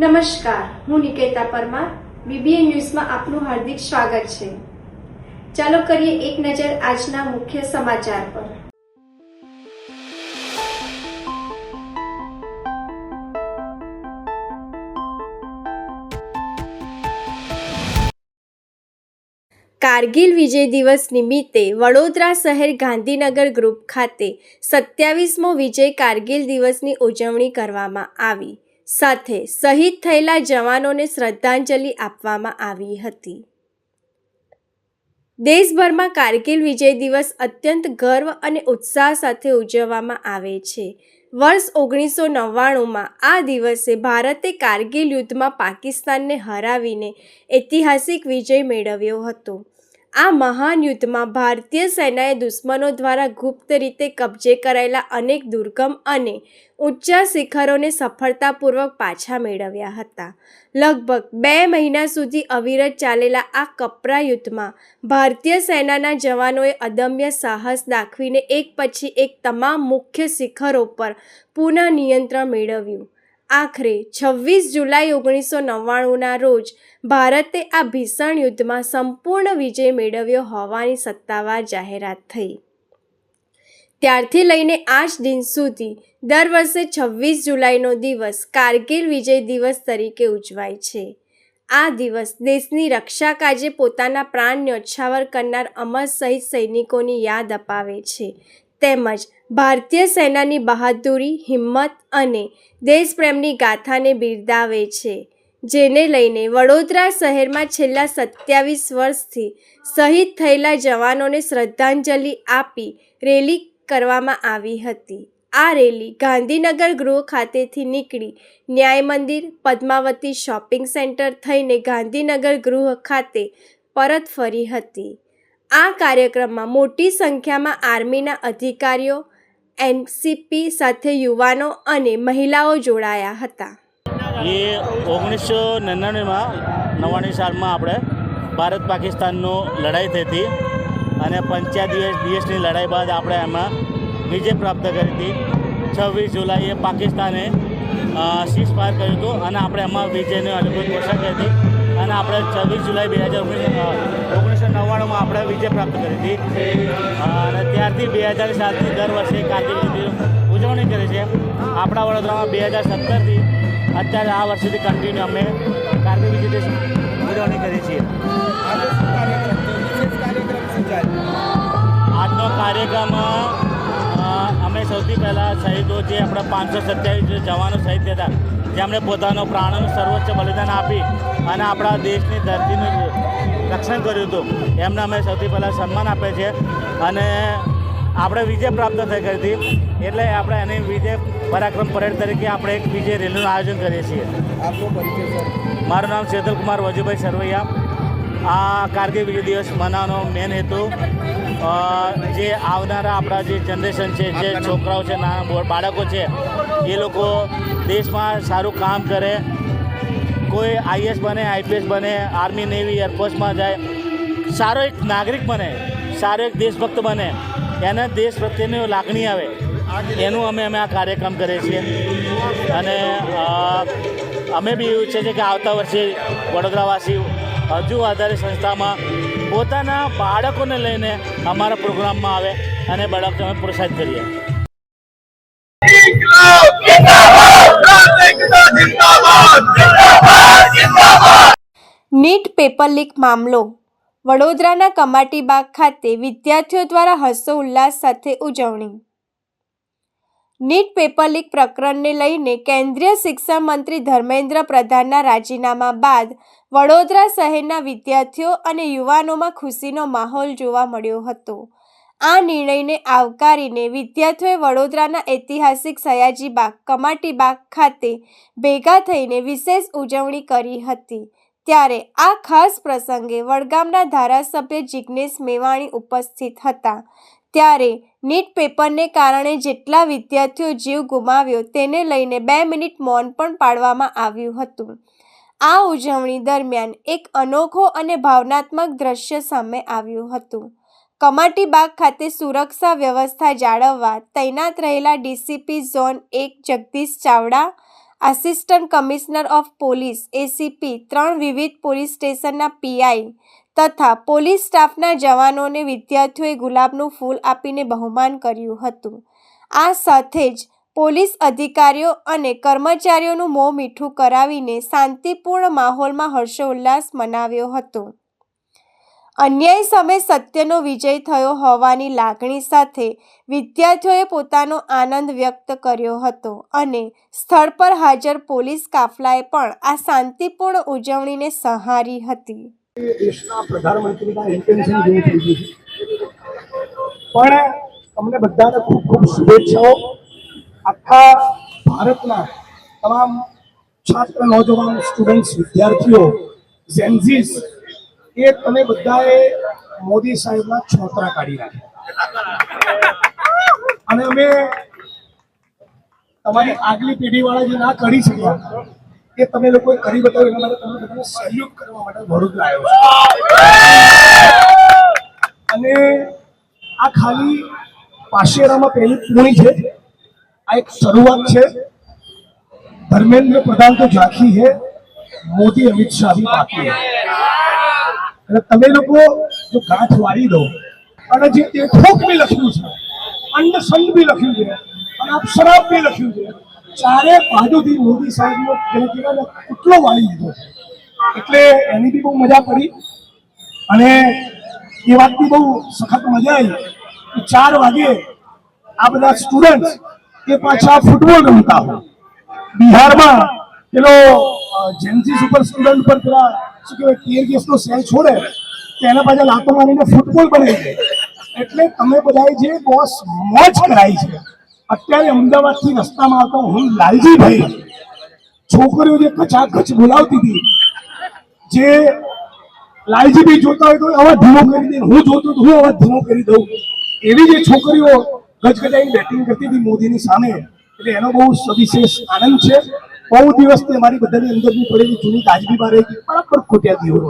નમસ્કાર, હું નિકેતા પરમાર. બીબીએન ન્યૂઝમાં આપનું હાર્દિક સ્વાગત છે. ચાલો કરીએ એક નજર આજના મુખ્ય સમાચાર પર. કારગિલ વિજય દિવસ નિમિત્તે વડોદરા શહેર ગાંધીનગર ગ્રુપ ખાતે 27મો વિજય કારગિલ દિવસની ઉજવણી કરવામાં આવી. સાથે શહીદ થયેલા જવાનોને શ્રદ્ધાંજલિ આપવામાં આવી હતી. દેશભરમાં કારગિલ વિજય દિવસ અત્યંત ગર્વ અને ઉત્સાહ સાથે ઉજવવામાં આવે છે. વર્ષ 1999માં આ દિવસે ભારતે કારગિલ યુદ્ધમાં પાકિસ્તાનને હરાવીને ઐતિહાસિક વિજય મેળવ્યો હતો. આ મહાન યુદ્ધમાં ભારતીય સેનાએ દુશ્મનો દ્વારા ગુપ્ત રીતે કબજે કરાયેલા અનેક દુર્ગમ અને ઊંચા શિખરોને સફળતાપૂર્વક પાછા મેળવ્યા હતા. લગભગ 2 મહિના સુધી અવિરત ચાલેલા આ કપરા યુદ્ધમાં ભારતીય સેનાના જવાનોએ અદમ્ય સાહસ દાખવીને એક પછી એક તમામ મુખ્ય શિખરો પર પુનઃ નિયંત્રણ મેળવ્યું. આખરે 26 જુલાઈ 1999ના રોજ ભારતે આ ભીષણ યુદ્ધમાં સંપૂર્ણ વિજય મેળવ્યો હોવાની સત્તાવાર જાહેરાત થઈ. ત્યારથી લઈને આજ દિન સુધી દર વર્ષે 26 જુલાઈનો દિવસ કારગિલ વિજય દિવસ તરીકે ઉજવાય છે. આ દિવસ દેશની રક્ષા કાજે પોતાના પ્રાણ ન્યોછાવર કરનાર અમર શહીદ સૈનિકોની યાદ અપાવે છે, તેમજ ભારતીય સેનાની બહાદુરી, હિંમત અને દેશપ્રેમની ગાથાને બિરદાવે છે, જેને લઈને વડોદરા શહેરમાં છેલ્લા 27 વર્ષથી શહીદ થયેલા જવાનોને શ્રદ્ધાંજલિ આપી રેલી કરવામાં આવી હતી. આ રેલી ગાંધીનગર ગૃહ ખાતેથી નીકળી ન્યાય મંદિર, પદ્માવતી શોપિંગ સેન્ટર થઈને ગાંધીનગર ગૃહ ખાતે પરત ફરી હતી. આ કાર્યક્રમમાં મોટી સંખ્યામાં આર્મીના અધિકારીઓ, એનસીપી સાથે યુવાનો અને મહિલાઓ જોડાયા હતા. એ 1999 સાલમાં આપણે ભારત પાકિસ્તાનનો લડાઈ થઈ હતી અને 50 દિવસની લડાઈ બાદ આપણે એમાં વિજય પ્રાપ્ત કરી હતી. 26 જુલાઈએ પાકિસ્તાને સીઝ ફાયર કર્યું હતું અને આપણે એમાં વિજયની અનુભૂત ઘોષણા કરી હતી અને આપણે 26 જુલાઈ 1999માં આપણે વિજય પ્રાપ્ત કરી હતી અને ત્યારથી 2007થી દર વર્ષે કારગિલ ઉજવણી કરી છે. આપણા વડોદરામાં 2017થી અત્યારે આ વર્ષથી કન્ટિન્યુ અમે કારગિલ વિજય દિવસ ઉજવણી કરીએ છીએ. આજનો કાર્યક્રમ અમે સૌથી પહેલાં શહીદો જે આપણા 527 જવાનો શહીદ થયા હતા, જેમણે પોતાનો પ્રાણનું સર્વોચ્ચ બલિદાન આપી અને આપણા દેશની ધરતીનું રક્ષણ કર્યું હતું, એમને અમે સૌથી પહેલાં સન્માન આપીએ છીએ અને આપણે વિજય પ્રાપ્ત થઈ કરી હતી એટલે આપણે એની વિજય પરાક્રમ પરેડ તરીકે આપણે એક વિજય રેલીનું આયોજન કરીએ છીએ. મારું નામ સેતલકુમાર વજુભાઈ સરવૈયા. આ કારગિલ વિજય દિવસ મનાવવાનો મેન હેતુ જે આવનારા આપણા જે જનરેશન છે, જે છોકરાઓ છે, નાના બાળકો છે, એ લોકો દેશમાં સારું કામ કરે, કોઈ આઈએસ બને, આઈપીએસ બને, આર્મી, નેવી, એરફોર્સમાં જાય, સારો એક નાગરિક બને, સારો એક દેશભક્ત બને, એને દેશ પ્રત્યેની લાગણી આવે, એનું અમે આ કાર્યક્રમ કરીએ છીએ. અને અમે બી એવું છે કે આવતા વર્ષે વડોદરાવાસી હજુ વધારે સંસ્થામાં પોતાના બાળકોને લઈને અમારા પ્રોગ્રામમાં આવે અને બાળકોને અમે પ્રોત્સાહિત કરીએ. નીટ પેપર લીક મામલો. વડોદરાના કમાટીબાગ ખાતે વિદ્યાર્થીઓ દ્વારા હર્ષોલ્લાસ સાથે ઉજવણી. નીટ પેપર લીક પ્રકરણને લઈને કેન્દ્રીય શિક્ષણ મંત્રી ધર્મેન્દ્ર પ્રધાનના રાજીનામા બાદ વડોદરા શહેરના વિદ્યાર્થીઓ અને યુવાનોમાં ખુશીનો માહોલ જોવા મળ્યો હતો. આ નિર્ણયને આવકારીને વિદ્યાર્થીઓએ વડોદરાના ઐતિહાસિક સયાજીબાગ કમાટીબાગ ખાતે ભેગા થઈને વિશેષ ઉજવણી કરી હતી. ત્યારે આ ખાસ પ્રસંગે વડગામના ધારાસભ્ય જિગ્નેશ મેવાણી ઉપસ્થિત હતા. ત્યારે નીટ પેપરને કારણે જેટલા વિદ્યાર્થીઓ જીવ ગુમાવ્યો તેને લઈને 2 મિનિટ મૌન પણ પાળવામાં આવ્યું હતું. આ ઉજવણી દરમિયાન એક અનોખો અને ભાવનાત્મક દ્રશ્ય સામે આવ્યું હતું. કમાટીબાગ ખાતે સુરક્ષા વ્યવસ્થા જાળવવા તૈનાત રહેલા DCP zone 1 Jagdish Chavda assistant commissioner of police ACP, 3 વિવિધ પોલીસ સ્ટેશનના પીઆઈ તથા પોલીસ સ્ટાફના જવાનોને વિદ્યાર્થીઓએ ગુલાબનું ફૂલ આપીને બહુમાન કર્યું હતું. આ સાથે જ પોલીસ અધિકારીઓ અને કર્મચારીઓનું મોં મીઠું કરાવીને શાંતિપૂર્ણ માહોલમાં હર્ષોલ્લાસ મનાવ્યો હતો. અન્યાય સામે સત્યનો વિજય થયો હોવાની લાગણી સાથે વિદ્યાર્થીઓએ પોતાનો આનંદ વ્યક્ત કર્યો હતો અને સ્થળ પર હાજર પોલીસ કાફલાએ પણ આ શાંતિપૂર્ણ ઉજવણીને સહારી હતી. દેશના પ્રધાનમંત્રીના ઇન્ટેન્શન જેવું થઈ ગયું છે, પણ તમને બધાને ખૂબ ખૂબ શુભેચ્છાઓ. આખા ભારતના તમામ છાત્ર, નોજવાન, સ્ટુડન્ટ્સ, વિદ્યાર્થીઓ, ઝેન્ઝીસ, એ તમે બધાએ મોદી સાહેબના છોતરા કાઢી નાખ્યા અને અમે તમારી આગલી પેઢીવાળા જે ના કરી શક્યા એ તમે લોકોએ કરી બતાવ્યું. એના માટે તમને બધાને સહયોગ કરવા માટે વડોદરા આવ્યો છે. અને આ ખાલી પાશેરામાં પહેલી પૂણી છે. આ એક શરૂઆત છે. ધર્મેન્દ્ર પ્રધાન તો ઝાંખી है, મોદી અમિત શાહ भी बाकी है. એટલે તમે લોકો જો ગાંઠ વાળી દો અને જે ઠોક બી લખ્યું છે, અંડસંડ બી લખ્યું છે અને અપશરાબ બી લખ્યું છે, ચારે બાજુથી મોદી સાહેબનો કેટલો વાળી દીધો છે. એટલે એની બી બહુ મજા પડી અને એ વાતની બહુ સખત મજા આવી કે 4 વાગે આ બધા સ્ટુડન્ટ્સ એ પાછા ફૂટબોલ રમતા હોય. બિહારમાં પેલો જેન્સી સુપર સ્ટુડન્ટ પર પેલા શું કહેવાય ટીયર ગેસનો સેલ છોડે તો એના પાછા લાતો મારીને ફૂટબોલ બનાવી દે. એટલે તમે બધાએ જે બોસ મોજ કરાઈ છે. અત્યારે અમદાવાદથી રસ્તામાં આવતા હું લાલજીભાઈ છોકરીઓ જે કચાકચ બોલાવતી હતી, જે લાલજીભાઈ જોતા હોય તો અવાજ ધીમો કરી દે, હું જોતો તો હું અવાજ ધીમો કરી દઉં, એવી જે છોકરીઓ ગજગજાઈને બેટિંગ કરતી હતી મોદીની સામે. એટલે એનો બહુ સવિશેષ આનંદ છે. બહુ દિવસથી અમારી બધાની અંદરની પડેલી જૂની તાજગી બહાર આવી ગઈ, બરાબર ખોટ્યા દિવસો.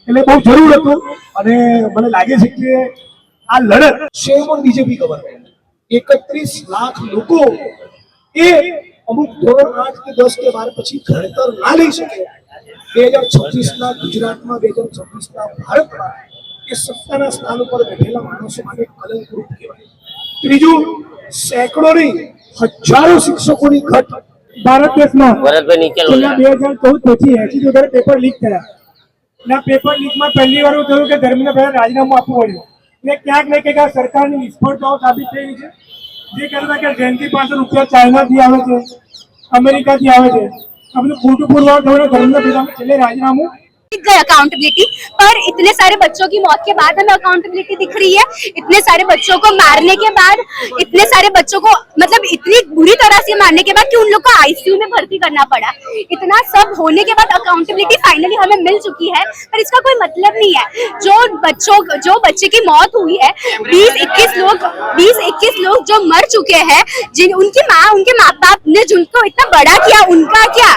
એટલે બહુ જરૂર હતું અને મને લાગે છે કે આ લડત શેમ ઓન બીજેપી ગવર્મેન્ટ 31 લાખ લોકો એ અમુક ધોરણ 8 કે 10 કે 12 પછી ઘડતર ના લઈ શકે 2026ના ગુજરાતમાં, 2026ના ભારતમાં એ સત્તાના સ્થાન ઉપર બેઠેલા માણસો માટે કલંકરૂપ કહેવાય. ત્રીજું, સેંકડો નહીં હજારો શિક્ષકોની ઘટ ભારત દેશમાં છેલ્લા 2014 પછી 80 વધારે પેપર લીક થયા. ના પેપર લીકમાં પહેલી વાર એવું થયું કે ધર્મેન્દ્ર પ્રધાન રાજીનામું આપવું પડ્યું. એટલે ક્યાંક ને ક્યાંક સરકારની નિષ્ફળતાઓ સાબિત થઈ રહી છે. જે કહેતા કે જેનથી ₹500 ચાઇનાથી આવે છે, અમેરિકાથી આવે છે, આ બધું ખોટું પુરવાર થયું. ધર્મેન્દ્ર પ્રધાન છેલ્લે રાજીનામું गए अकाउंटेबिलिटी, पर इतने सारे बच्चों की मौत के बाद हमें अकाउंटेबिलिटी दिख रही है. इतने सारे बच्चों को मारने के बाद, इतने सारे बच्चों को मतलब इतनी बुरी तरह से मारने के बाद कि उन लोग को आईसीयू में भर्ती करना पड़ा. इतना सब होने के बाद अकाउंटेबिलिटी फाइनली हमें मिल चुकी है, पर इसका कोई मतलब नहीं है. जो बच्चे की मौत हुई है, 20-21 लोग जो मर चुके हैं, जिन उनके माँ बाप ने जिनको इतना बड़ा किया, उनका क्या,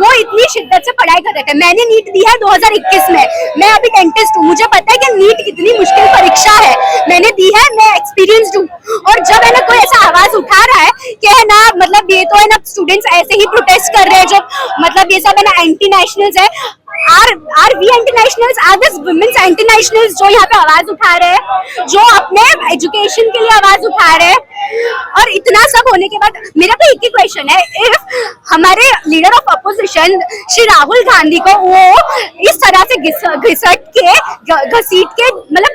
वो इतनी शिद्दत से पढ़ाई कर रहे थे. मैंने नीट दिया है 2021 में. मैं अभी डेंटिस्ट हूँ, मुझे पता है कि नीट कितनी मुश्किल परीक्षा है. मैंने दी है, मैं एक्सपीरियंस्ड हूँ. और जब है ना कोई ऐसा आवाज उठा रहा है कि है ना मतलब ये तो है ना स्टूडेंट्स ऐसे ही प्रोटेस्ट कर रहे हैं, जो मतलब ये सब है ना एंटी नेशनल्स है. Are we anti nationals, are this women's anti nationals जो यहाँ पे आवाज उठा रहे हैं, जो अपने एजुकेशन के लिए आवाज उठा रहे हैं. और इतना सब होने के बाद मेरा तो एक ही क्वेश्चन है, इफ हमारे leader of opposition Shri Rahul Gandhi को वो इस तरह से घसीट के मतलब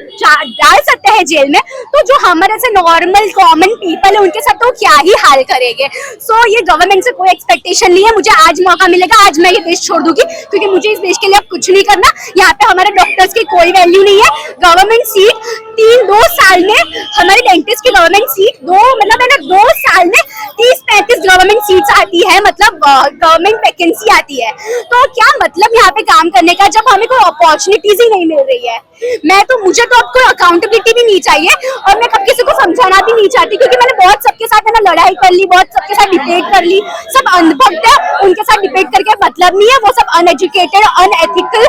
डाल सकते हैं जेल में, तो जो हमारे से नॉर्मल कॉमन पीपल है उनके साथ तो क्या ही हाल करेंगे. सो ये गवर्नमेंट से कोई एक्सपेक्टेशन नहीं है. मुझे आज मौका मिलेगा, आज मैं ये देश छोड़ दूंगी, क्योंकि मुझे इस देश के लिए अब कुछ नहीं करना. यहाँ पे हमारे डॉक्टर्स की कोई वैल्यू नहीं है. गवर्नमेंट सीट 2 साल में, हमारे डेंटिस्ट की गवर्नमेंट सीट 2 साल में 30-35 गवर्नमेंट सीट्स आती है, मतलब गवर्नमेंट वैकेंसी आती है. तो क्या मतलब यहाँ पे काम करने का, जब हमें कोई अपॉर्चुनिटीज ही नहीं मिल रही है. मुझे तो अब कोई अकाउंटेबिलिटी भी नहीं चाहिए, और मैं कब किसी को समझाना भी नहीं चाहती, क्योंकि मैंने बहुत सबके साथ है ना लड़ाई कर ली, बहुत सबके साथ डिबेट कर ली. सब अनभक्त है, उनके साथ डिबेट करके मतलब नहीं है. वो सब अनएजुकेटेड, अनएथिकल,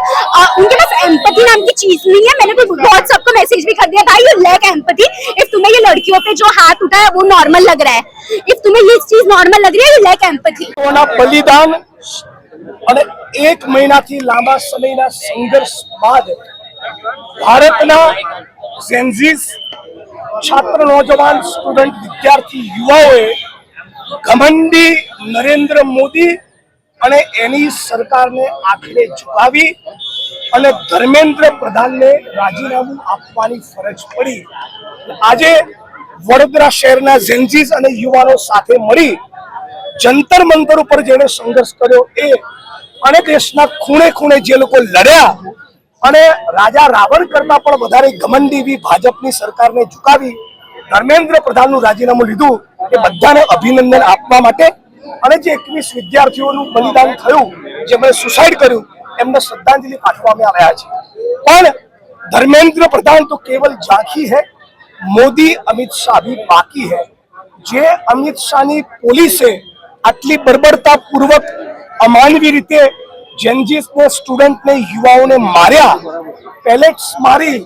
उनके पास एम्पैथी नाम की चीज नहीं है. मैंने तो बहुत सबको मैसेज भी कर दिया, भाई यू लैक एम्पैथी. इफ तुम्हें ये लड़कियों पे जो हाथ उठा है वो नॉर्मल लग रहा है, इफ तुम्हें ये चीज नॉर्मल लग रही है, यू लैक एम्पैथी. લોકોના બલિદાન અને 1 મહિનાથી લાંબા સમયના સંઘર્ષ બાદ ભારતના ઝેન્ઝીસ છાત્ર નોજવાન સ્ટુડન્ટ વિદ્યાર્થી યુવાઓએ ઘમંડી નરેન્દ્ર મોદી અને એની સરકારને આખરે ઝુકાવી અને ધર્મેન્દ્ર પ્રધાનને રાજીનામું આપવાની ફરજ પડી. આજે વડોદરા શહેરના ઝેન્ઝીસ અને યુવાનો સાથે મળી જંતર મંતર ઉપર જેણે સંઘર્ષ કર્યો એ અને દેશના ખૂણે ખૂણે જે લોકો લડ્યા અને રાજા રાવણ કરતા પણ વધારે ઘમંડી ભાજપની સરકારને ઝુકાવી ધર્મેન્દ્ર પ્રધાનનું રાજીનામું લીધું એ બધાને અભિનંદન આપવા માટે અને જે 21 વિદ્યાર્થીઓનું બલિદાન થયું, જેમણે સુસાઇડ કર્યું, એમને શ્રદ્ધાંજલિ પાઠવવા અમે આવ્યા છે. પણ धर्मेंद्र प्रधान तो केवल झांकी है, मोदी अमित शाह भी बाकी है. जे अमित शाह ની પોલીસે આટલી બર્બરતાપૂર્વક અમાનવી રીતે જેનજીસને સ્ટુડન્ટને યુવાઓને માર્યા, પેલેટ્સ મારી,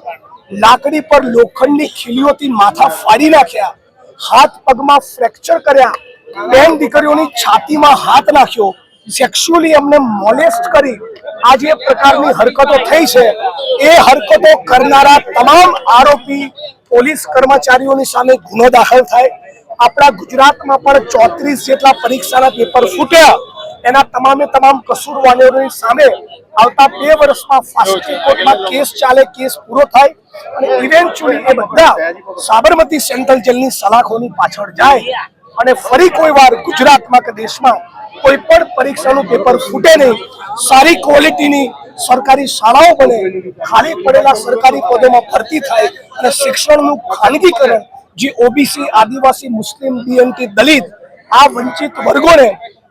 લાકડી પર લોખંડની ખીલીઓથી માથા ફાડી નાખ્યા, હાથ પગમાં ફ્રેક્ચર કર્યા, બેન દીકરીઓની છાતીમાં હાથ નાખ્યો, સેક્સ્યુઅલી એમને મોલેસ્ટ કરી, આ જે પ્રકારની હરકતો થઈ છે એ હરકતો કરનારા તમામ આરોપી પોલીસ કર્મચારીઓની સામે ગુનો દાખલ થાય. આપણા ગુજરાતમાં પણ 34 જેટલા પરીક્ષાના પેપર ફૂટ્યા, એના તમામે તમામ કસૂરવારોની સામે આવતા 2 વર્ષમાં ફાસ્ટ કોર્ટમાં કેસ ચાલે, કેસ પૂરો થાય અને ઇવેન્ચ્યુઅલી એ બધા સાબરમતી સેન્ટ્રલ જેલની સલાખોની પાછળ જાય અને ફરી કોઈ વાર ગુજરાતમાં કે દેશમાં કોઈ પણ પરીક્ષાનું પેપર ફૂટે નહીં, સારી ક્વોલિટીની સરકારી શાળાઓ બને, ખાલી પડેલા સરકારી પદોમાં ભરતી થાય અને શિક્ષણનું ખાનગીકરણ જે ઓબીસી, આદિવાસી, મુસ્લિમ, બીએનટી, દલિત આ વંચિત વર્ગોને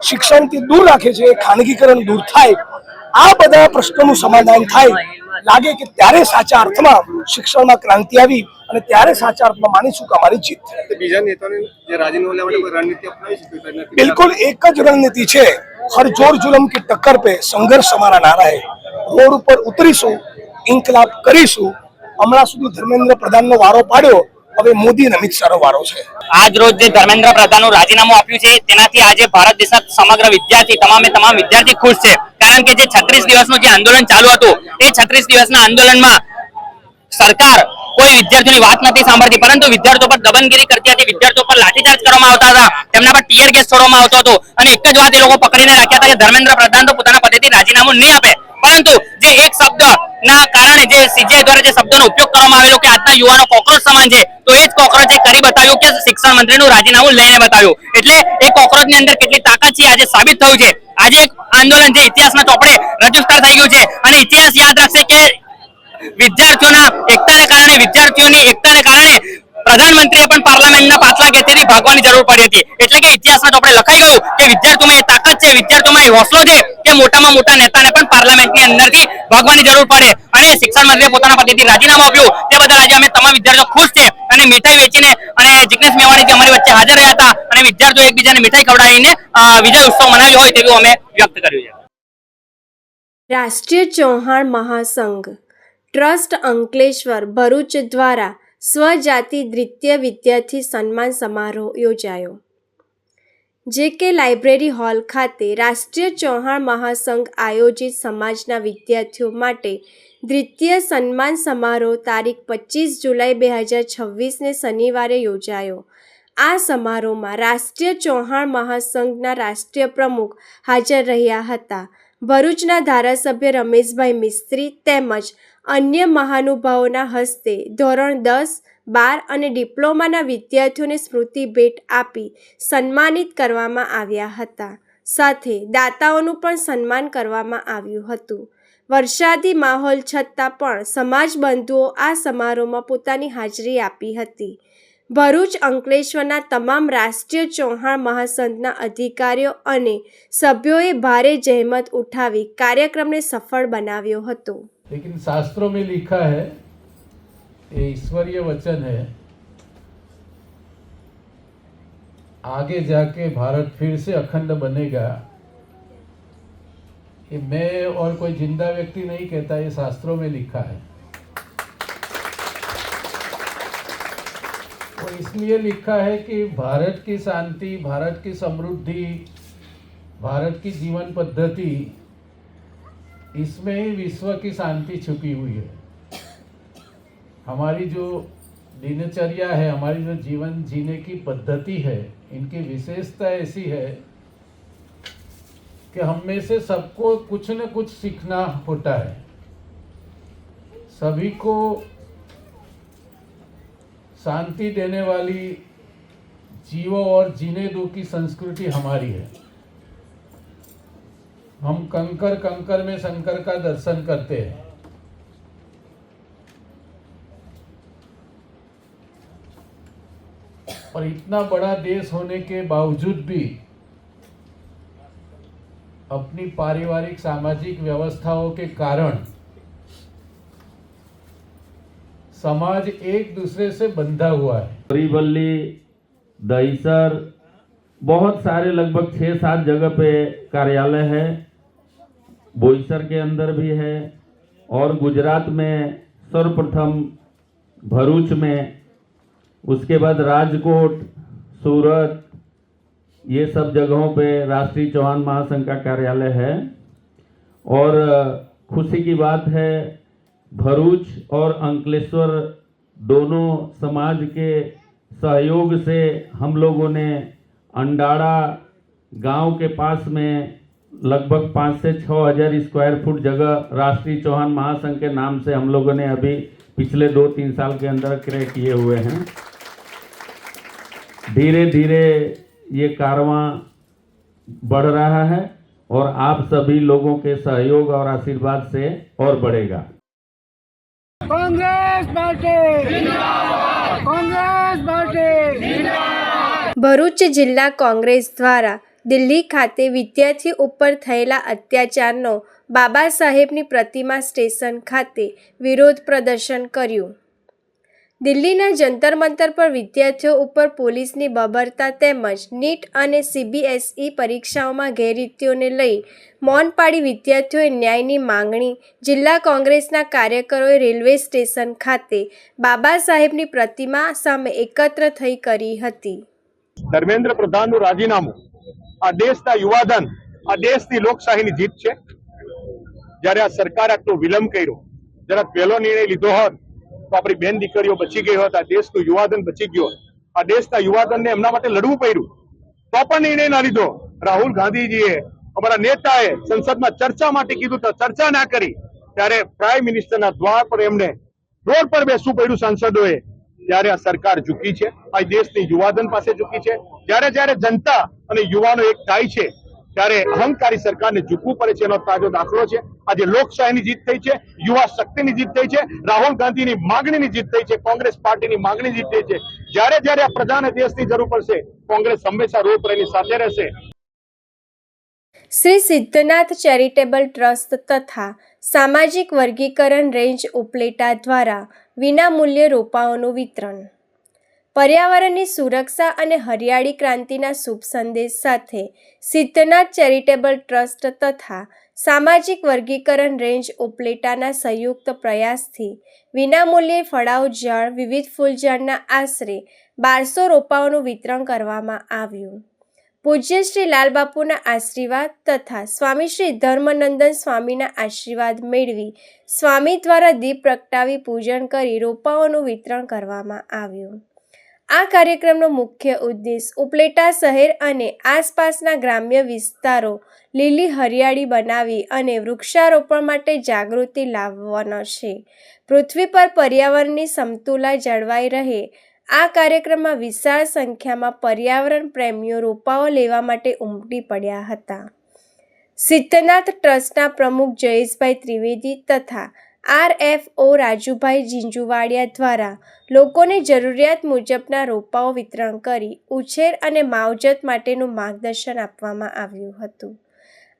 શિક્ષણથી દૂર રાખે છે એ ખાનગીકરણ દૂર થાય, આ બધા પ્રશ્નોનું સમાધાન થાય. લાગે કે ત્યારે સાચા અર્થમાં શિક્ષણમાં ક્રાંતિ આવી અને ત્યારે સાચા અર્થમાં માનીશું કે અમારી જીત થઈ. બીજા નેતાઓને જે રાજીનામું લેવા માટે રણનીતિ અપનાવી છે? बिल्कुल एक જ રણનીતિ છે, हर जोर जुलम की टक्कर पे संघर्ष हमारा नारा है. रोड ઉપર ઉતરીશું, ઇન્કલાબ કરીશું. હમણાં સુધી ધર્મેન્દ્ર પ્રધાનનો વારો પાડ્યો, હવે મોદી અને અમિત શાહનો વારો છે. આજ રોજ જે ધર્મેન્દ્ર પ્રધાનનું રાજીનામું આપ્યું છે તેનાથી આજે ભારત દેશના સમગ્ર વિદ્યાર્થી તમામ વિદ્યાર્થી ખુશ છે, કારણ કે જે 36 દિવસનું જે આંદોલન ચાલુ હતું એ 36 દિવસના આંદોલનમાં સરકાર કોઈ વિદ્યાર્થીઓની વાત નથી સાંભળતી, પરંતુ વિદ્યાર્થીઓ પર દબનગીરી કરતી હતી, વિદ્યાર્થીઓ પર લાઠીચાર્જ કરવામાં આવતા હતા, તેમના પર ટીયર ગેસ છોડવામાં આવતો હતો અને એક જ વાત એ લોકો પકડીને રાખ્યા હતા કે ધર્મેન્દ્ર પ્રધાન તો પોતાના પદેથી રાજીનામું નહીં આપે. પરંતુ જે એક શબ્દના કારણે જે સીજે દ્વારા જે શબ્દનો ઉપયોગ કરવામાં આવેલો કે આજના યુવાનો કોકરોચ સમાન છે, તો એ જ કોકરોચે કરી બતાવ્યું કે શિક્ષણ મંત્રીનું રાજીનામું લઈને બતાવ્યું. એટલે એ કોકરોચની અંદર કેટલી તાકાત છે આજે સાબિત થયું છે. આજે એક આંદોલન જે ઇતિહાસના ચોપડે રજીસ્ટર થઈ ગયું છે અને ઇતિહાસ યાદ રાખશે કે વિદ્યાર્થીઓની એકતાને કારણે પ્રધાનમંત્રીએ પણ પાર્લામેન્ટના પાછલા ગેટેથી ભાગવાની જરૂર પડી હતી. એટલે કે ઇતિહાસના ચોપડે લખાઈ ગયું કે વિદ્યાર્થીઓમાં એ તાકાત છે, વિદ્યાર્થીઓમાં એ હોસલો છે કે મોટામાં મોટા નેતાને પણ પાર્લામેન્ટની અંદરથી ભાગવાની જરૂર પડે. અને શિક્ષણ મંત્રીએ પોતાના પદેથી રાજીનામું આપ્યું તે બદલ આજે અમે તમામ વિદ્યાર્થીઓ ખુશ છે અને મીઠાઈ વેચીને અને જિગ્નેશ મેવાણી જે અમારી વચ્ચે હાજર રહ્યા હતા અને વિદ્યાર્થીઓ એકબીજાને મીઠાઈ ખવડાવીને વિજય ઉત્સવ મનાવ્યો હોય તેવું અમે વ્યક્ત કર્યું છે. રાષ્ટ્રીય ચૌહાણ મહાસંઘ ટ્રસ્ટ અંકલેશ્વર ભરૂચ દ્વારા સ્વજાતિ દ્વિતીય વિદ્યાર્થી સન્માન સમારોહ યોજાયો. જે.કે. લાઇબ્રેરી હોલ ખાતે રાષ્ટ્રીય ચૌહાણ મહાસંઘ આયોજિત સમાજના વિદ્યાર્થીઓ માટે દ્વિતીય સન્માન સમારોહ તારીખ 25 જુલાઈ 2026ને શનિવારે યોજાયો. આ સમારોહમાં રાષ્ટ્રીય ચૌહાણ મહાસંઘના રાષ્ટ્રીય પ્રમુખ હાજર રહ્યા હતા. ભરૂચના ધારાસભ્ય રમેશભાઈ મિસ્ત્રી તેમજ અન્ય મહાનુભાવોના હસ્તે ધોરણ 10, 12 અને ડિપ્લોમાના વિદ્યાર્થીઓને સ્મૃતિ ભેટ આપી સન્માનિત કરવામાં આવ્યા હતા. સાથે દાતાઓનું પણ સન્માન કરવામાં આવ્યું હતું. વરસાદી માહોલ છતાં પણ સમાજ બંધુઓ આ સમારોહમાં પોતાની હાજરી આપી હતી. ભરૂચ અંકલેશ્વરના તમામ રાષ્ટ્રીય ચૌહાણ મહાસંઘના અધિકારીઓ અને સભ્યોએ ભારે જહેમત ઉઠાવી કાર્યક્રમને સફળ બનાવ્યો હતો. लेकिन शास्त्रों में लिखा है, ये ईश्वरीय वचन है, आगे जाके भारत फिर से अखंड बनेगा. ये मैं और कोई जिंदा व्यक्ति नहीं कहता, ये शास्त्रों में लिखा है. और इसलिए लिखा है कि भारत की शांति, भारत की समृद्धि, भारत की जीवन पद्धति, इसमें ही विश्व की शांति छुपी हुई है। हमारी जो दिनचर्या है, हमारी जो जीवन जीने की पद्धति है, इनकी विशेषता ऐसी है कि हम में से सबको कुछ न कुछ सीखना होता है। सभी को शांति देने वाली जीवो और जीने दो की संस्कृति हमारी है। हम कंकर कंकर में शंकर का दर्शन करते हैं। और इतना बड़ा देश होने के बावजूद भी अपनी पारिवारिक सामाजिक व्यवस्थाओं के कारण समाज एक दूसरे से बंधा हुआ है। बोरीवली, दहीसर, बहुत सारे लगभग 6-7 जगह पे कार्यालय है। बोईसर के अंदर भी है और गुजरात में सर्वप्रथम भरूच में, उसके बाद राजकोट, सूरत, ये सब जगहों पे राष्ट्रीय चौहान महासंघ का कार्यालय है। और खुशी की बात है, भरूच और अंकलेश्वर दोनों समाज के सहयोग से हम लोगों ने अंडाड़ा गांव के पास में लगभग 5 से 6 हज़ार स्क्वायर फुट जगह राष्ट्रीय चौहान महासंघ के नाम से हम लोगों ने अभी पिछले 2-3 साल के अंदर क्रय किए हुए हैं। धीरे धीरे ये कारवां बढ़ रहा है और आप सभी लोगों के सहयोग और आशीर्वाद से और बढ़ेगा। कांग्रेस पार्टी जिंदाबाद, कांग्रेस पार्टी जिंदाबाद। ભરૂચ જિલ્લા કોંગ્રેસ દ્વારા દિલ્હી ખાતે વિદ્યાર્થીઓ ઉપર થયેલા અત્યાચારનો બાબા સાહેબની પ્રતિમા સ્ટેશન ખાતે વિરોધ પ્રદર્શન કર્યું। દિલ્હીના જંતર મંતર પર વિદ્યાર્થીઓ ઉપર પોલીસની બબરતા તેમજ નીટ અને CBSE પરીક્ષાઓમાં ગેરરીતિઓને લઈ મૌન પાડી વિદ્યાર્થીઓએ ન્યાયની માંગણી જિલ્લા કોંગ્રેસના કાર્યકરોએ રેલવે સ્ટેશન ખાતે બાબા સાહેબની પ્રતિમા સામે એકત્ર થઈ કરી હતી। ધર્મેન્દ્ર પ્રધાનનું રાજીનામું આ દેશના યુવાધન, આ દેશની લોકશાહીની જીત છે। જ્યારે આ સરકારે આટલો વિલંબ કર્યો, જરા પહેલો નિર્ણય લીધો હોત તો આપણી બેન દીકરીઓ બચી ગઈ હોત, આ દેશનું યુવાધન બચી ગયો। આ દેશના યુવાધનને એમના માટે લડવું પડ્યું તો પણ નિર્ણય ના લીધો। રાહુલ ગાંધીજીએ, અમારા નેતાએ સંસદમાં ચર્ચા માટે કીધું તો ચર્ચા ના કરી, ત્યારે પ્રાઇમ મિનિસ્ટરના દ્વાર પર એમને રોડ પર બેસવું પડ્યું સાંસદોએ। ત્યારે આ સરકાર ઝૂકી છે, આ દેશની યુવાધન પાસે ઝૂકી છે। જ્યારે જ્યારે જનતા અને યુવાનો એક થાય છે ત્યારે અહંકારી સરકારને ઝૂકવું પડે છે, એનો તાજો દાખલો છે। આજે લોકશાહીની જીત થઈ છે, યુવા શક્તિની જીત થઈ છે, રાહુલ ગાંધીની માગણીની જીત થઈ છે, કોંગ્રેસ પાર્ટીની માગણી જીત થઈ છે। જ્યારે જ્યારે આ પ્રજાને દેશની જરૂર પડશે, કોંગ્રેસ હંમેશા રોકડીની સાથે રહેશે। શ્રી સિદ્ધનાથ ચેરિટેબલ ટ્રસ્ટ તથા સામાજિક વર્ગીકરણ રેન્જ ઉપલેટા દ્વારા વિનામૂલ્યે રોપાઓનું વિતરણ। પર્યાવરણની સુરક્ષા અને હરિયાળી ક્રાંતિના શુભ સંદેશ સાથે સિદ્ધનાથ ચેરિટેબલ ટ્રસ્ટ તથા સામાજિક વર્ગીકરણ રેન્જ ઉપલેટાના સંયુક્ત પ્રયાસથી વિનામૂલ્યે ફળાઉ ઝાડ, વિવિધ ફૂલઝાડના આશરે 1200 રોપાઓનું વિતરણ કરવામાં આવ્યું। પૂજ્ય શ્રી લાલબાપુના આશીર્વાદ તથા સ્વામી શ્રી ધર્મનંદન સ્વામીના આશીર્વાદ મેળવી સ્વામી દ્વારા દીપ પ્રગટાવી પૂજન કરી રોપાઓનું વિતરણ કરવામાં આવ્યું। આ કાર્યક્રમનો મુખ્ય ઉદ્દેશ ઉપલેટા શહેર અને આસપાસના ગ્રામ્ય વિસ્તારો લીલી હરિયાળી બનાવી અને વૃક્ષારોપણ માટે જાગૃતિ લાવવાનો છે। પૃથ્વી પર પર્યાવરણની સમતુલા જળવાઈ રહે, આ કાર્યક્રમમાં વિશાળ સંખ્યામાં પર્યાવરણ પ્રેમીઓ રોપાઓ લેવા માટે ઉમટી પડ્યા હતા। સિદ્ધનાથ ટ્રસ્ટના પ્રમુખ જયેશભાઈ ત્રિવેદી તથા RFO રાજુભાઈ ઝીંઝુવાડિયા દ્વારા લોકોને જરૂરિયાત મુજબના રોપાઓ વિતરણ કરી ઉછેર અને માવજત માટેનું માર્ગદર્શન આપવામાં આવ્યું હતું।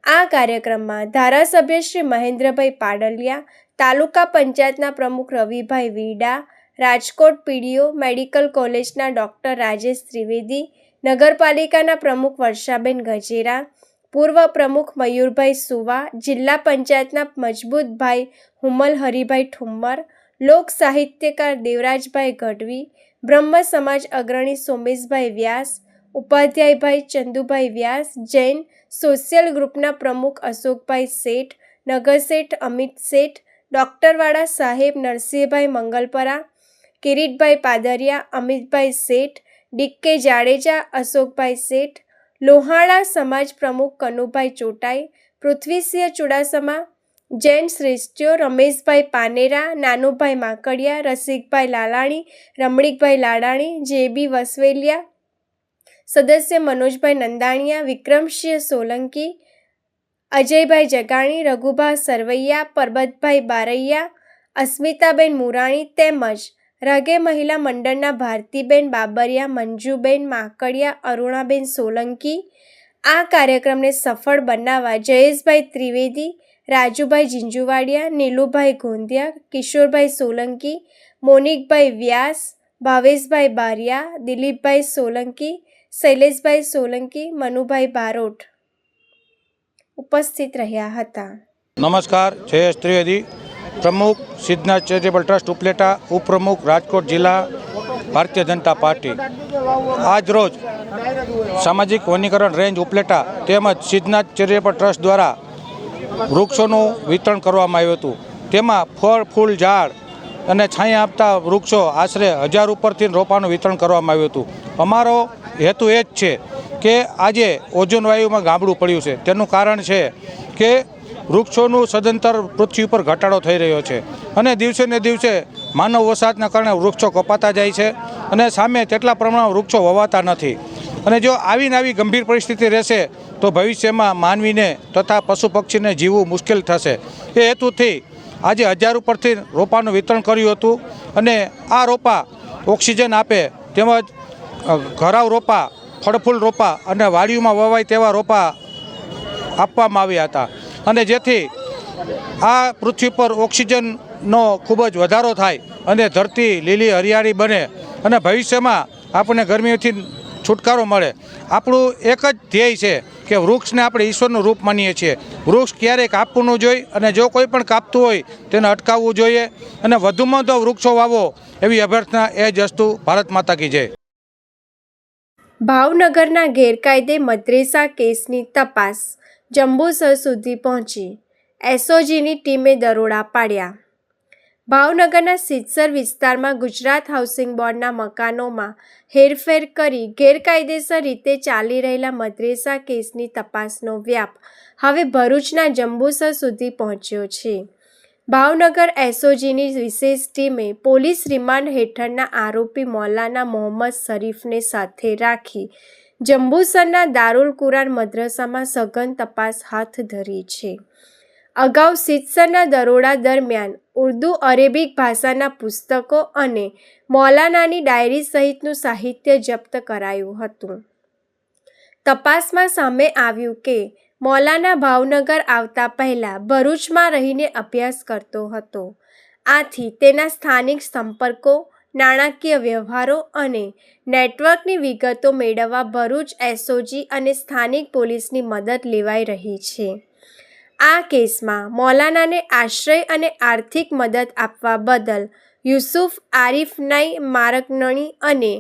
આ કાર્યક્રમમાં ધારાસભ્ય શ્રી મહેન્દ્રભાઈ પાડલિયા, તાલુકા પંચાયતના પ્રમુખ રવિભાઈ વીડા, રાજકોટ PDO મેડિકલ કોલેજના ડૉક્ટર રાજેશ ત્રિવેદી, નગરપાલિકાના પ્રમુખ વર્ષાબેન ગજેરા, પૂર્વ પ્રમુખ મયુરભાઈ સુવા, જિલ્લા પંચાયતના મજબૂતભાઈ હુમલ હરિભાઈ ઠુમ્મર, લોક સાહિત્યકાર દેવરાજભાઈ ગઢવી, બ્રહ્મ સમાજ અગ્રણી સોમેશભાઈ વ્યાસ, ઉપાધ્યાયભાઈ ચંદુભાઈ વ્યાસ, જૈન સોશિયલ ગ્રુપના પ્રમુખ અશોકભાઈ શેઠ, નગરશેઠ અમિત શેઠ, ડૉક્ટરવાળા સાહેબ નરસિંહભાઈ મંગલપરા, કિરીટભાઈ પાદરિયા, અમિતભાઈ શેઠ, ડીકે જાડેજા, અશોકભાઈ શેઠ, લોહાણા સમાજ પ્રમુખ કનુભાઈ ચોટાઈ, પૃથ્વીસિંહ ચુડાસમા, જૈન શ્રેષ્ઠીઓ રમેશભાઈ પાનેરા, નાનુભાઈ માકડિયા, રસિકભાઈ લાલાણી, રમણીકભાઈ લાડાણી, જેબી વસવેલિયા, સદસ્ય મનોજભાઈ નંદાણીયા, વિક્રમસિંહ સોલંકી, અજયભાઈ જગાણી, રઘુભા સરવૈયા, પરબતભાઈ બારૈયા, અસ્મિતાબેન મુરાણી તેમજ રાગે મહિલા મંડળના ભારતીબેન બાબરિયા, મંજુબેન માકડિયા, અરુણાબેન સોલંકી. આ કાર્યક્રમને સફળ બનાવવા જયેશભાઈ ત્રિવેદી, રાજુભાઈ ઝીંઝુવાડિયા, નીલુભાઈ ગોંધિયા, કિશોરભાઈ સોલંકી, મોનિકભાઈ વ્યાસ, ભાવેશભાઈ બારિયા, દિલીપભાઈ સોલંકી, શૈલેષભાઈ સોલંકી, મનુભાઈ બારોટ ઉપસ્થિત રહ્યા હતા. નમસ્કાર, જયેશ ત્રિવેદી, પ્રમુખ સિદ્ધનાથ ચેરિટેબલ ટ્રસ્ટ ઉપલેટા, ઉપપ્રમુખ રાજકોટ જિલ્લા ભારતીય જનતા પાર્ટી. આજ રોજ સામાજિક વનીકરણ રેન્જ ઉપલેટા તેમજ સિદ્ધનાથ ચેરિટેબલ ટ્રસ્ટ દ્વારા વૃક્ષોનું વિતરણ કરવામાં આવ્યું હતું. તેમાં ફળ ફૂલ ઝાડ અને છાંયા આપતા વૃક્ષો આશરે 1000 ઉપરથી રોપાનું વિતરણ કરવામાં આવ્યું હતું. અમારો હેતુ એ જ છે કે આજે ઓઝોન વાયુમાં ગાબડું પડ્યું છે. તેનું કારણ છે કે વૃક્ષોનું સદંતર પૃથ્વી ઉપર ઘટાડો થઈ રહ્યો છે અને દિવસે ને દિવસે માનવ વસાહતના કારણે વૃક્ષો કપાતા જાય છે અને સામે તેટલા પ્રમાણમાં વૃક્ષો વવાતા નથી. અને જો આવી ગંભીર પરિસ્થિતિ રહેશે તો ભવિષ્યમાં માનવીને તથા પશુ પક્ષીને જીવવું મુશ્કેલ થશે. એ હેતુથી આજે 1000 ઉપરથી રોપાનું વિતરણ કર્યું હતું અને આ રોપા ઓક્સિજન આપે તેમજ ઘરાવ રોપા, ફળફૂલ રોપા અને વાડીઓમાં વવાય તેવા રોપા આપવામાં આવ્યા હતા. અને જેથી આ પૃથ્વી પર ઓક્સિજનનો ખૂબ જ વધારો થાય અને ધરતી લીલી હરિયાળી બને અને ભવિષ્યમાં આપણને ગરમીથી છુટકારો મળે. આપણું એક જ ધ્યેય છે કે વૃક્ષને આપણે ઈશ્વરનું રૂપ માનીએ છીએ. વૃક્ષ ક્યારેય કાપવું ન જોઈએ અને જો કોઈ પણ કાપતું હોય તેને અટકાવવું જોઈએ અને વધુમાં વધુ વૃક્ષો વાવો એવી અભ્યર્થના. એ જ અસ્તુ. ભારત માતા કી જય. ભાવનગરના ગેરકાયદે મદ્રેસા કેસની તપાસ જંબુસર સુધી પહોંચી, એસઓજીની ટીમે દરોડા પાડ્યા. ભાવનગરના સિદ્ધસર વિસ્તારમાં ગુજરાત હાઉસિંગ બોર્ડના મકાનોમાં હેરફેર કરી ગેરકાયદેસર રીતે ચાલી રહેલા મદ્રેસા કેસની તપાસનો વ્યાપ હવે ભરૂચના જંબુસર સુધી પહોંચ્યો છે. ભાવનગર એસઓજીની વિશેષ ટીમે પોલીસ રિમાન્ડ હેઠળના આરોપી મૌલાના મોહમ્મદ શરીફને સાથે રાખી જંબુસરના દારૂલ કુરાન મદ્રસામાં સઘન તપાસ હાથ ધરી છે. અગાઉ સિદ્ધસરના દરોડા દરમિયાન ઉર્દુ અરેબિક ભાષાના પુસ્તકો અને મૌલાનાની ડાયરી સહિતનું સાહિત્ય જપ્ત કરાયું હતું. તપાસમાં સામે આવ્યું કે મૌલાના ભાવનગર આવતા પહેલાં ભરૂચમાં રહીને અભ્યાસ કરતો હતો. આથી તેના સ્થાનિક સંપર્કો, નાણાકીય વ્યવહારો અને નેટવર્કની વિગતો મેળવવા ભરૂચ એસઓજી અને સ્થાનિક પોલીસની મદદ લેવાઈ રહી છે. આ કેસમાં મૌલાનાને આશ્રય અને આર્થિક મદદ આપવા બદલ યુસુફ આરિફ નાઈ મારકનણી અને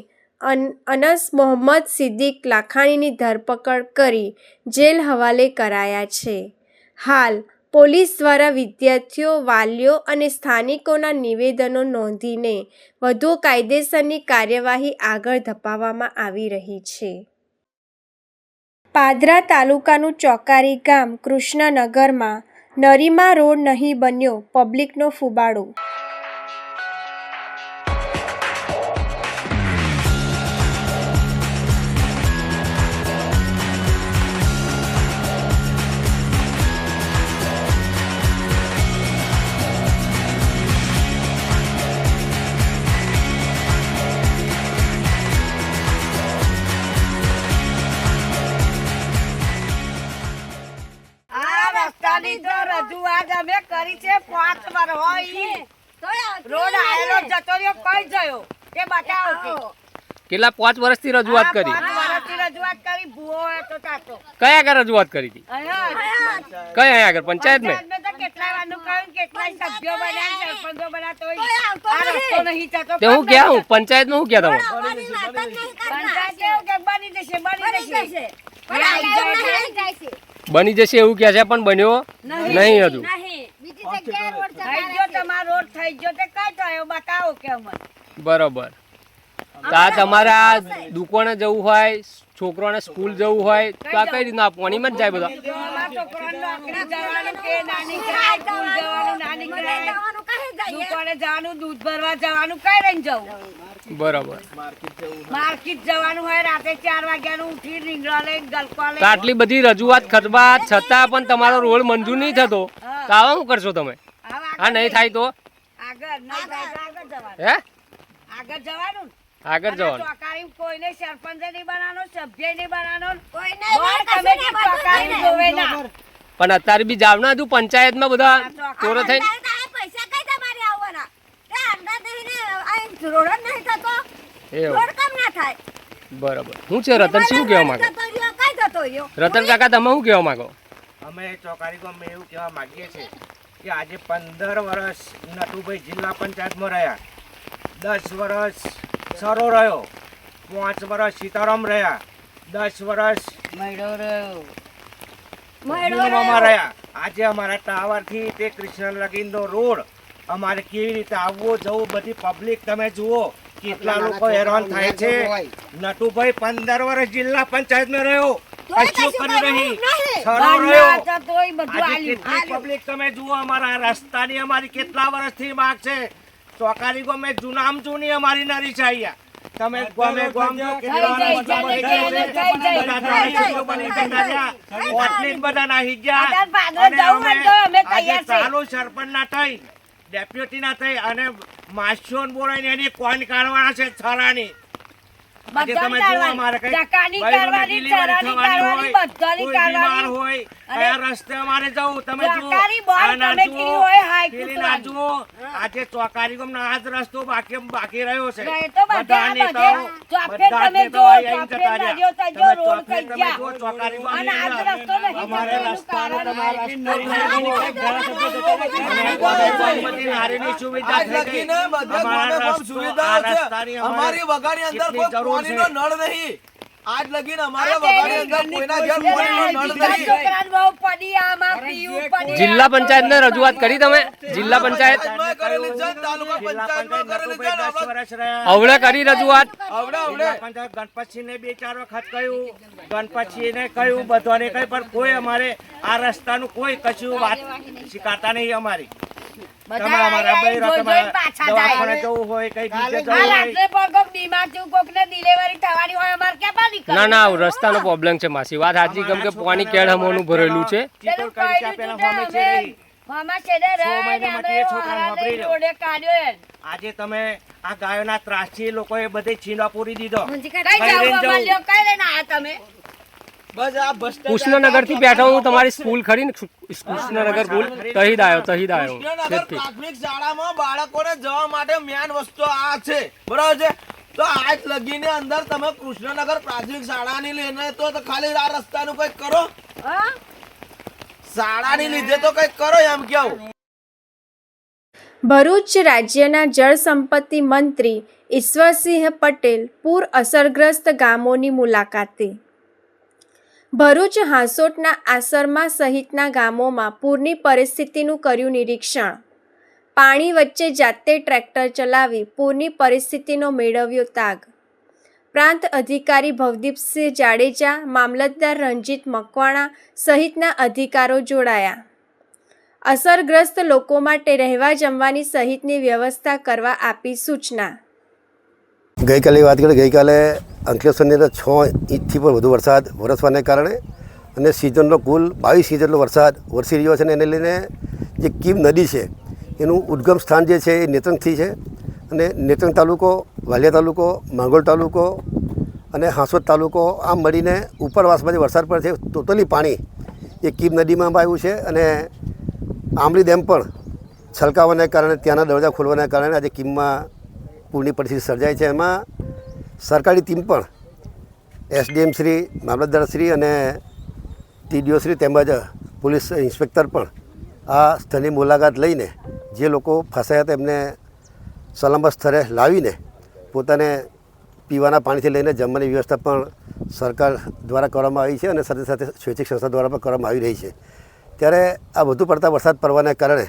અનસ મોહમ્મદ સિદ્દીક લાખાણીની ધરપકડ કરી જેલ હવાલે કરાયા છે. હાલ પોલીસ દ્વારા વિદ્યાર્થીઓ, વાલીઓ અને સ્થાનિકોના નિવેદનો નોંધીને વધુ કાયદેસરની કાર્યવાહી આગળ ધપાવવામાં આવી રહી છે. પાદરા તાલુકાનું ચોકારી ગામ કૃષ્ણનગરમાં નરીમા રોડ નહીં બન્યો, પબ્લિકનો ફુબાડો. રજૂઆત અમે કરી છે 5 વાર હોય રોડ આયેલો જતો રહ્યો કઈ ગયો એ બતાવો. કેટલા 5 વર્ષથી રજૂઆત કરી? 5 વર્ષથી રજૂઆત કરી ભૂવો હોય તો તાતો કયા આગળ રજૂઆત કરી હતી? કયા આગળ પંચાયતમાં? પંચાયતમાં તો કેટલાય વાનું કહ્યું, કેટલાય સભ્યો બન્યા, સરપંચો બન્યા, તોય આ રસ્તો નહીં થતો. તે હું ક્યાં હું પંચાયતમાં હું ક્યાં તમે? પંચાયત એવું કે બની જશે, બની જશે. બની જશે એવું કહે છે પણ બન્યો નહીં હજુ. થઈ ગયો તમારો રોડ થઈ ગયો તે કઈ થયો બતાવો કે અમને. બરોબર. તો આ તમારા દુકાને જવું હોય, છોકરાને સ્કૂલ જવું હોય તો આ કઈ રીતના પાણીમાં જ જાય બધા? અમારા છોકરાને નોકરી જવાનું કે નાની કરાય, સ્કૂલ જવાનું નાની કરાય, દુકાને જવાનું, દૂધ ભરવા જવાનું, કઈ રહીને જવું. બરોબર. માર્કેટ જવાનું હોય રાતે 4 વાગ્યાનું ઉઠી રીંગણા લઈને ગલકો તો લઈને. આટલી બધી રજૂઆત કરવા છતાં પણ તમારો રોડ મંજૂર નહીં થતો તો આવા શું કરશો તમે? હા નહીં થાય તો આગળ નહીં થાય તો આગળ જવાનું. હે આગળ જવાનું. આગળ જવાનું. ચોકારી કોઈને સરપંચ નહીં બનાવવાનો, સભ્ય નહીં બનાવવાનો, બોર્ડ કમિટી ચોકારી જોવે ના. પણ અત્યારે બી જાવ ના તું પંચાયતમાં બધા ચોરો થઈને. પૈસા કઈ તમારે આવવાના? તે અંદર નહીં રોડ જ નહીં થતો, એવું. રોડ કેમ ના થાય? બરાબર. શું છે રતન, શું કહેવા માંગો? કઈ જતો રહ્યો? રતન કાકા તમે શું કહેવા માંગો? અમે ચોકારી ગામમાં એવું કહેવા માંગીએ છીએ કે આજે 15 વર્ષ નટુભાઈ જિલ્લા પંચાયતમાં રહ્યા, 10 વર્ષ સરો રહ્યો, 5 વર્ષ સીતારામ રહ્યા, 10 વર્ષ પૂનમમાં રહ્યા. આજે અમારા ટાવરથી તે કૃષ્ણ લગીનનો રોડ અમારે કેવી રીતે આવવું જવું બધી પબ્લિક તમે જુઓ કેટલા લોકો હેરાન થાય છે. નટુભાઈ 15 વર્ષ જિલ્લા પંચાયતમાં રહ્યો, કશું કર્યું નહીં, સરો રહ્યો. આજે કેટલી પબ્લિક તમે જુઓ, અમારા રસ્તાની અમારી કેટલા વર્ષથી માંગ છે. ચોકારી ગામે જૂનામ જૂની અમારી નરી છે અહીંયા. તમે ગામે ગામ જો કેટલા રસ્તા બની ગયા છે, બધા ધારાસભ્યો બની જતા રહ્યા, ઓટલીન બધા નાહી ગયા. અને આજે ચાલુ સરપંચ ના થઈ, ડેપ્યુટી ના થઈ અને માસ્યોન બોલાવીને એની કોણ કાઢવાના છે છરાની. આજે તમે જુઓ અમારે કઈ ડિલિવરી થવાની હોય, કોઈ બીમાર હોય, કયા રસ્તે અમારે જવું તમે જુઓ. આ ના જુઓ, પેલી ના જુઓ. આજે ચોકારી ગામનો આ જ રસ્તો બાકી રહ્યો છે. બધા નેતાઓ બધા જ નેતાઓ અહીં જતા રહ્યા. તમે જુઓ ચોકારી ગામ અમારે રસ્તાનો તમારે બધી નારીની સુવિધા થઈ ગઈ. અમારા રસ્તો આ રસ્તાની અમારી વગાડી અંદર કોઈ પાણીનો નળ નહીં. આજ લગીને અમારા વગાડી અંદર કોઈના ઘર પાણીનો નળ નહીં. જિલ્લા પંચાયતને રજૂઆત કરી તમે? જિલ્લા પંચાયત અવળે કરી રજૂઆત? ગણપતસિંહ ને 2-4 વખત કહ્યું, ગણપતસિંહ ને કહ્યું, બધાને કહ્યું, પણ કોઈ અમારે આ રસ્તાનું કોઈ કશું વાત શીખાતા નહીં. અમારી તમે અમારા બૈરા તમારા દવાખાને જવું હોય, કઈ બીજે જવું હોય. ના ના રસ્તાનો પ્રોબ્લેમ છે માસી, વાત સાચી. કેમ કે પાણી કેળ હમોનું ભરેલું છે. આજે તમે આ ગાયોના ત્રાસથી લોકોએ બધે છીંડા પૂરી દીધો. કૃષ્ણનગર થી બેઠો હું, તમારી સ્કૂલ ખરી ને કૃષ્ણનગર સ્કૂલ, તહીદ આવ્યો પ્રાથમિક શાળામાં બાળકોને જવા માટે મેન વસ્તુ આ છે, બરાબર છે. તો આજ લગીને અંદર તમે કૃષ્ણનગર પ્રાથમિક શાળાની લઈને તો ખાલી આ રસ્તાનું કઈક કરો, શાળાની લીધે તો કઈક કરો એમ કેવું. ભરૂચ રાજ્યના જળ સંપત્તિ મંત્રી ઈશ્વરસિંહ પટેલ પૂર અસરગ્રસ્ત ગામોની મુલાકાતે. ભરૂચ હાંસોટના આસરમા સહિતના ગામોમાં પૂરની પરિસ્થિતિનું કર્યું નિરીક્ષણ. પાણી વચ્ચે જાતે ટ્રેક્ટર ચલાવી પૂરની પરિસ્થિતિનો મેળવ્યો તાગ. પ્રાંત અધિકારી ભવદીપસિંહ જાડેજા, મામલતદાર રંજીત મકવાણા સહિતના અધિકારો જોડાયા. અસરગ્રસ્ત લોકો માટે રહેવા જમવાની સહિતની વ્યવસ્થા કરવા આપી સૂચના. ગઈકાલે વાત કરીએ, ગઈકાલે અંકલેશ્વરની અંદર 6 ઇંચથી પણ વધુ વરસાદ વરસવાને કારણે અને સિઝનનો કુલ 22 ઇંચ જેટલો વરસાદ વરસી રહ્યો છે. અને એને લઈને જે કીમ નદી છે એનું ઉદ્ગમ સ્થાન જે છે એ નેત્રંગથી છે. અને નેત્રંગ તાલુકો, વાલિયા તાલુકો, માંગોલ તાલુકો અને હાંસોદ તાલુકો આમ મળીને ઉપરવાસમાં જે વરસાદ પડે છે ટોટલી પાણી એ કીમ નદીમાં આવ્યું છે. અને આંબલી ડેમ પણ છલકાવાને કારણે, ત્યાંના દરવાજા ખોલવાના કારણે આજે કીમમાં પૂરની પરિસ્થિતિ સર્જાય છે. એમાં સરકારી ટીમ પણ SDM શ્રી, મામલતદાર શ્રી અને TDO શ્રી તેમજ પોલીસ ઇન્સ્પેક્ટર પણ આ સ્થળની મુલાકાત લઈને જે લોકો ફસાયા તેમને સલામત સ્થળે લાવીને પોતાને પીવાના પાણીથી લઈને જમવાની વ્યવસ્થા પણ સરકાર દ્વારા કરવામાં આવી છે અને સાથે સાથે સ્વૈચ્છિક સંસ્થા દ્વારા પણ કરવામાં આવી રહી છે. ત્યારે આ વધુ પડતા વરસાદ પડવાના કારણે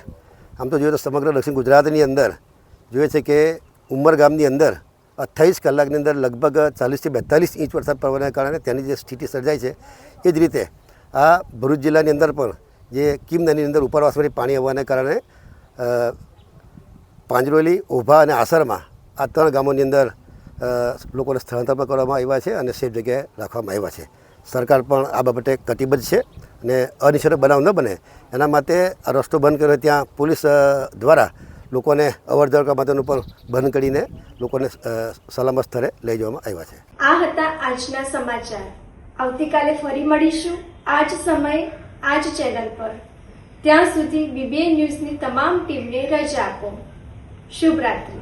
આમ તો જોઈએ તો સમગ્ર દક્ષિણ ગુજરાતની અંદર જોઈએ છે કે ઉમરગામની અંદર 28 કલાકની અંદર લગભગ 40 થી 42 ઇંચ વરસાદ પડવાના કારણે તેની જે સ્થિતિ સર્જાઈ છે એ જ રીતે આ ભરૂચ જિલ્લાની અંદર પણ જે કીમ નદીની અંદર ઉપરવાસમાંથી પાણી આવવાના કારણે પાંજરોલી, ઓભા અને આસરમાં આ 3 ગામોની અંદર લોકોને સ્થળાંતર પણ કરવામાં આવ્યા છે અને સેફ જગ્યાએ રાખવામાં આવ્યા છે. સરકાર પણ આ બાબતે કટિબદ્ધ છે અને અનિશ્ચિત બનાવ ન બને એના માટે આ રસ્તો બંધ કર્યો ત્યાં પોલીસ દ્વારા લોકોને અવર જવર માટેનું પણ બંધ કરીને લોકોને સલામત સ્થળે લઈ જવામાં આવ્યા છે. આ હતા આજના સમાચાર. આવતીકાલે ફરી મળીશું આ જ સમયે આ જ ચેનલ પર. ત્યાં સુધી BBN ન્યૂઝની તમામ ટીમને રજા આપો. શુભ રાત્રિ.